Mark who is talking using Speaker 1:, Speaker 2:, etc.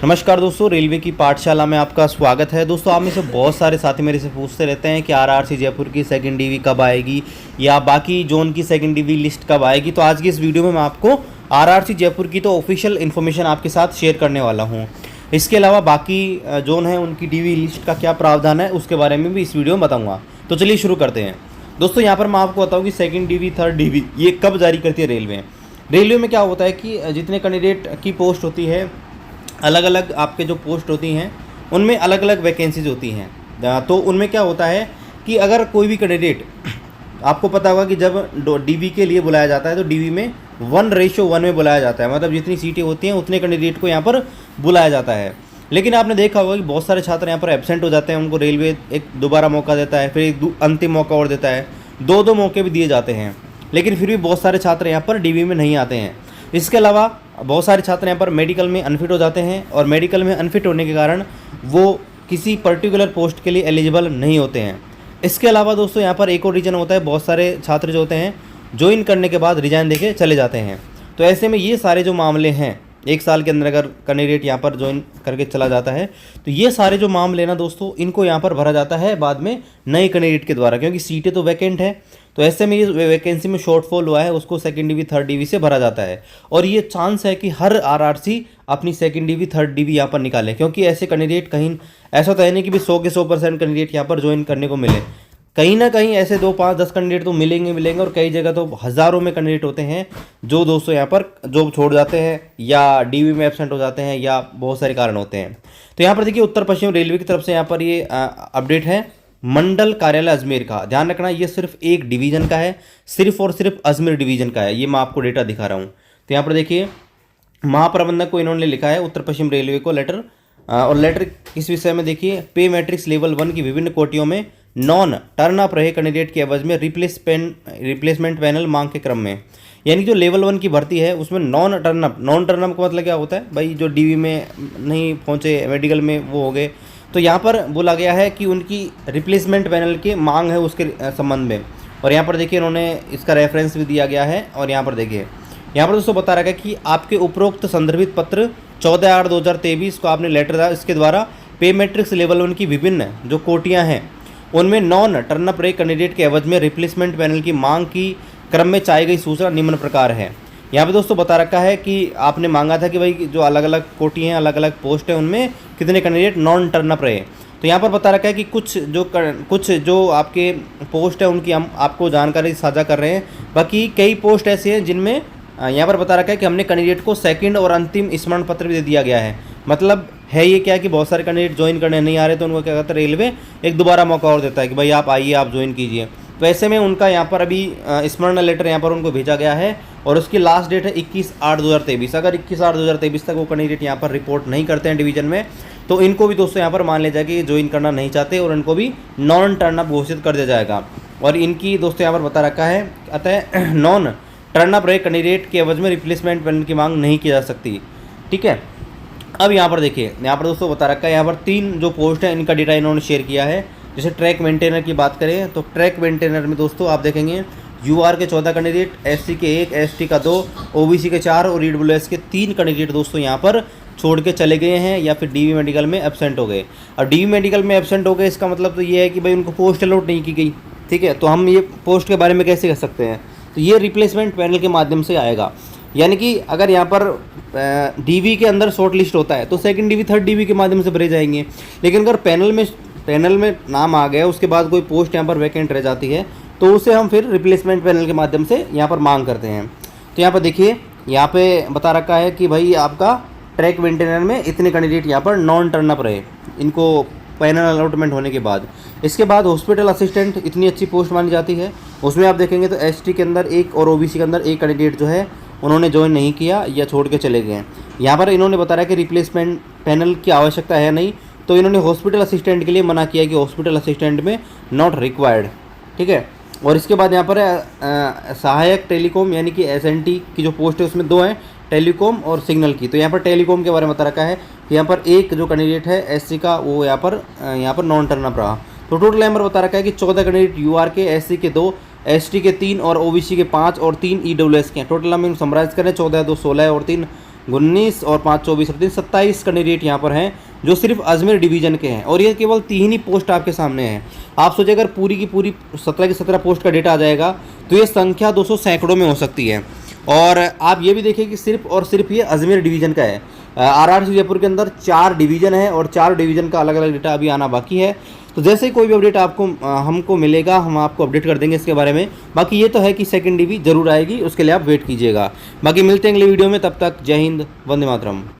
Speaker 1: नमस्कार दोस्तों, रेलवे की पाठशाला में आपका स्वागत है। दोस्तों, आप में से बहुत सारे साथी मेरे से पूछते रहते हैं कि आरआरसी जयपुर की सेकंड डीवी कब आएगी या बाकी जोन की सेकंड डीवी लिस्ट कब आएगी। तो आज की इस वीडियो में मैं आपको आरआरसी जयपुर की तो ऑफिशियल इन्फॉर्मेशन आपके साथ शेयर करने वाला हूँ। इसके अलावा बाकी जोन है उनकी डीवी लिस्ट का क्या प्रावधान है उसके बारे में भी इस वीडियो में बताऊँगा। तो चलिए शुरू करते हैं। दोस्तों, यहाँ पर मैं आपको बताऊँ कि सेकेंड डीवी थर्ड डीवी ये कब जारी करती है रेलवे में क्या होता है कि जितने कैंडिडेट की पोस्ट होती है, अलग अलग आपके जो पोस्ट होती हैं उनमें अलग अलग वैकेंसीज होती हैं। तो उनमें क्या होता है कि अगर कोई भी कैंडिडेट, आपको पता होगा कि जब डीवी के लिए बुलाया जाता है तो डीवी में 1:1 में बुलाया जाता है, मतलब जितनी सीटें होती हैं उतने कैंडिडेट को यहाँ पर बुलाया जाता है। लेकिन आपने देखा होगा कि बहुत सारे छात्र यहाँ पर एब्सेंट हो जाते हैं, उनको रेलवे एक दोबारा मौका देता है, फिर एक अंतिम मौका और देता है, दो मौके भी दिए जाते हैं। लेकिन फिर भी बहुत सारे छात्र यहाँ पर डीवी में नहीं आते हैं। इसके अलावा बहुत सारे छात्र यहाँ पर मेडिकल में अनफिट हो जाते हैं और मेडिकल में अनफिट होने के कारण वो किसी पर्टिकुलर पोस्ट के लिए एलिजिबल नहीं होते हैं। इसके अलावा दोस्तों यहाँ पर एक और रीज़न होता है, बहुत सारे छात्र जो होते हैं ज्वाइन करने के बाद रिजाइन देके चले जाते हैं। तो ऐसे में ये सारे जो मामले हैं, एक साल के अंदर अगर कैंडिडेट यहाँ पर ज्वाइन करके चला जाता है तो ये सारे जो मामले ना दोस्तों, इनको यहाँ पर भरा जाता है बाद में नए कैंडिडेट के द्वारा, क्योंकि सीटें तो वैकेंट है। तो ऐसे में ये वैकेंसी में शॉर्टफॉल हुआ है उसको सेकंड डीवी थर्ड डीवी से भरा जाता है। और ये चांस है कि हर आरआरसी अपनी सेकंड डीवी थर्ड डीवी यहाँ पर निकाले, क्योंकि ऐसे कैंडिडेट कहीं ऐसा तो है नहीं कि भी 100 के 100% कैंडिडेट यहाँ पर ज्वाइन करने को मिले। कहीं ना कहीं ऐसे 2, 5, 10 कैंडिडेट तो मिलेंगे और कई जगह तो हज़ारों में कैंडिडेट होते हैं जो दोस्तों यहाँ पर जॉब छोड़ जाते हैं या डीवी में एब्सेंट हो जाते हैं या बहुत सारे कारण होते हैं। तो यहाँ पर देखिए, उत्तर पश्चिम रेलवे की तरफ से यहाँ पर ये अपडेट है मंडल कार्यालय अजमेर का। ध्यान रखना, ये सिर्फ एक डिवीज़न का है, सिर्फ और सिर्फ अजमेर डिवीज़न का है। ये मैं आपको डेटा दिखा रहा हूँ। तो यहाँ पर देखिए, महाप्रबंधक को इन्होंने लिखा है उत्तर पश्चिम रेलवे को लेटर, और लेटर किस विषय में देखिए, पे मैट्रिक्स लेवल 1 की विभिन्न कोटियों में नॉन टर्न अप रहे कैंडिडेट के एवज में रिप्लेसमेंट पैनल मांग के क्रम में। यानी जो लेवल 1 की भर्ती है उसमें नॉन टर्न अप का मतलब क्या होता है भाई, जो डीवी में नहीं पहुंचे, मेडिकल में वो हो गए। तो यहाँ पर बोला गया है कि उनकी रिप्लेसमेंट पैनल की मांग है उसके संबंध में। और यहाँ पर देखिए, इन्होंने इसका रेफरेंस भी दिया गया है। और यहाँ पर देखिए, यहाँ पर दोस्तों बता रखा है कि आपके उपरोक्त संदर्भित पत्र 14/8/2023 को आपने लेटर दिया, इसके द्वारा पे मैट्रिक्स लेवल 1 की विभिन्न जो कोटियाँ हैं उनमें नॉन टर्नअप रहे कैंडिडेट के एवज में रिप्लेसमेंट पैनल की मांग की क्रम में चाहिए गई सूचना निम्न प्रकार है। यहाँ पे दोस्तों बता रखा है कि आपने मांगा था कि भाई जो अलग अलग कोटी हैं, अलग अलग पोस्ट हैं, उनमें कितने कैंडिडेट नॉन टर्नअप रहे। तो यहाँ पर बता रखा है कि कुछ जो आपके पोस्ट है उनकी हम आपको जानकारी साझा कर रहे हैं। बाकी कई पोस्ट ऐसी हैं जिनमें यहाँ पर बता रखा है कि हमने कैंडिडेट को सेकंड और अंतिम स्मरण पत्र भी दे दिया गया है। मतलब है ये क्या कि बहुत सारे कैंडिडेट ज्वाइन करने नहीं आ रहे, तो उनको क्या कहता है, रेलवे एक दोबारा मौका और देता है कि भाई आप आइए, आप ज्वाइन कीजिए। तो ऐसे में उनका यहाँ पर अभी स्मरण लेटर यहाँ पर उनको भेजा गया है और उसकी लास्ट डेट है 21/8/2023। अगर 21/8/2023 तक वो कैंडिडेट यहाँ पर रिपोर्ट नहीं करते हैं डिवीजन में, तो इनको भी दोस्तों यहाँ पर मान लिया जाए कि ज्वाइन करना नहीं चाहते और इनको भी नॉन टर्नअप घोषित कर दिया जाएगा। और इनकी दोस्तों यहाँ पर बता रखा है, अतः नॉन टर्नअप रहे कैंडिडेट के एवज में रिप्लेसमेंट पैनल की मांग नहीं की जा सकती। ठीक है, अब यहाँ पर देखिए, यहाँ पर दोस्तों बता रखा है, यहाँ पर 3 जो पोस्ट है इनका डेटा इन्होंने शेयर किया है। जैसे ट्रैक मेंटेनर की बात करें तो ट्रैक मेंटेनर में दोस्तों आप देखेंगे यूआर के 14 कैंडिडेट, एससी के 1, एसटी का 2, ओबीसी के 4 और ईडब्ल्यूएस के 3 कैंडिडेट दोस्तों यहाँ पर छोड़ के चले गए हैं या फिर डीवी मेडिकल में एब्सेंट हो गए। और डीवी मेडिकल में एब्सेंट हो गए, इसका मतलब तो ये है कि भाई उनको पोस्ट अलॉट नहीं की गई। ठीक है, तो हम ये पोस्ट के बारे में कैसे कह सकते हैं, तो ये रिप्लेसमेंट पैनल के माध्यम से आएगा। यानी कि अगर यहाँ पर डीवी के अंदर शॉर्ट लिस्ट होता है तो सेकंड डीवी थर्ड डीवी के माध्यम से भरे जाएंगे। लेकिन अगर पैनल में नाम आ गया, उसके बाद कोई पोस्ट यहाँ पर वैकेंट रह जाती है, तो उसे हम फिर रिप्लेसमेंट पैनल के माध्यम से यहाँ पर मांग करते हैं। तो यहाँ पर देखिए, यहाँ पे बता रखा है कि भाई आपका ट्रैक मेंटेनर में इतने कैंडिडेट यहाँ पर नॉन टर्नअप रहे, इनको पैनल अलॉटमेंट होने के बाद। इसके बाद हॉस्पिटल असिस्टेंट इतनी अच्छी पोस्ट मानी जाती है, उसमें आप देखेंगे तो एसटी के अंदर 1 और ओबीसी के अंदर 1 कैंडिडेट जो है उन्होंने ज्वाइन नहीं किया या छोड़ के चले गए हैं। यहाँ पर इन्होंने बताया कि रिप्लेसमेंट पैनल की आवश्यकता है नहीं, तो इन्होंने हॉस्पिटल असिस्टेंट के लिए मना किया कि हॉस्पिटल असिस्टेंट में नॉट रिक्वायर्ड। ठीक है, और इसके बाद यहाँ पर सहायक टेलीकॉम यानी कि एसएनटी की जो पोस्ट है उसमें 2 हैं, टेलीकॉम और सिग्नल की। तो यहाँ पर टेलीकॉम के बारे में बता रखा है कि यहाँ पर एक जो कैंडिडेट है एससी का, वो यहाँ पर नॉन टर्नअप रहा। तो टोटल नंबर बता रखा है कि 14 कैंडिडेट यूआर के, एससी के 2, एसटी के 3 और ओबीसी के 5 और 3 ईडब्ल्यूएस के। टोटल हम समराइज करें 14, 2, 16 और 3 19 और 5 24 38 27 कैंडिडेट यहाँ पर हैं जो सिर्फ अजमेर डिवीज़न के हैं, और ये केवल 3 ही पोस्ट आपके सामने हैं। आप सोचिए अगर पूरी की पूरी 17 की 17 पोस्ट का डेटा आ जाएगा तो ये संख्या 200 सैकड़ों में हो सकती है। और आप ये भी देखिए कि सिर्फ और सिर्फ ये अजमेर डिवीज़न का है। आरआरसी जयपुर के अंदर 4 डिवीज़न है और 4 डिवीज़न का अलग अलग डेटा अभी आना बाकी है। तो जैसे ही कोई भी अपडेट आपको हमको मिलेगा हम आपको अपडेट कर देंगे इसके बारे में। बाकी ये तो है कि सेकंड डीवी जरूर आएगी, उसके लिए आप वेट कीजिएगा। बाकी मिलते हैं अगले वीडियो में, तब तक जय हिंद, वंदे मातरम।